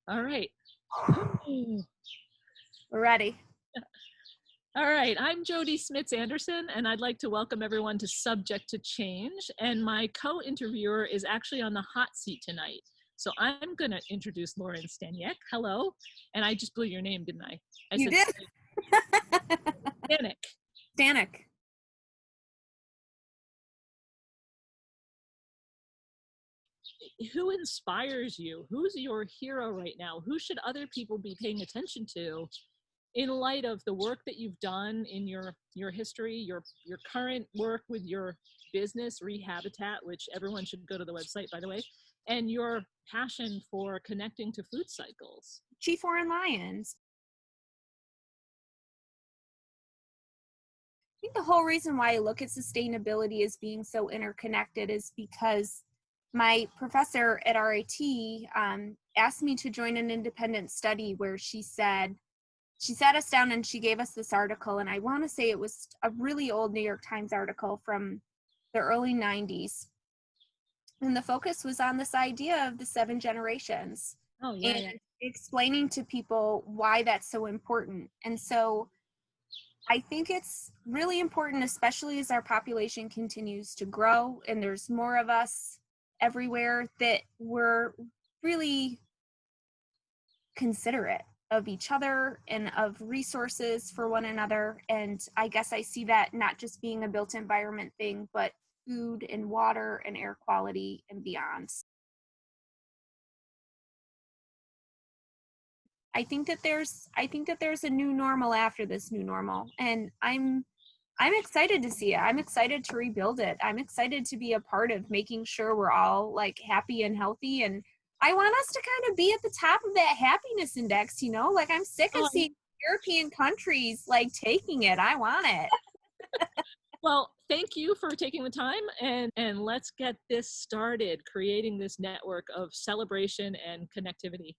All right. We're ready. All right. I'm Jody Smits-Anderson, and I'd like to welcome everyone to Subject to Change. And my co-interviewer is actually on the hot seat tonight. So I'm going to introduce Lauren Staniec. Hello. And I just blew your name, didn't I? You did? Staniec. Staniec. Who inspires you? Who's your hero right now? Who should other people be paying attention to in light of the work that you've done in your history, your current work with your business, Rehabitat, which everyone should go to the website, by the way, and your passion for connecting to food cycles? Chief Foreign Lions. I think the whole reason why I look at sustainability as being so interconnected is because my professor at RIT asked me to join an independent study where she sat us down and she gave us this article, and I want to say it was a really old New York Times article from the early 90s. And the focus was on this idea of the 7 generations. Oh, yeah, yeah. Explaining to people why that's so important. And so I think it's really important, especially as our population continues to grow and there's more of us everywhere, that we're really considerate of each other and of resources for one another. And I guess I see that not just being a built environment thing, but food and water and air quality and beyond. I think that there's a new normal after this new normal, and I'm excited to see it. I'm excited to rebuild it. I'm excited to be a part of making sure we're all like happy and healthy, and I want us to kind of be at the top of that happiness index, like I'm sick of seeing European countries like taking it. I want it. Well, thank you for taking the time, and let's get this started, creating this network of celebration and connectivity.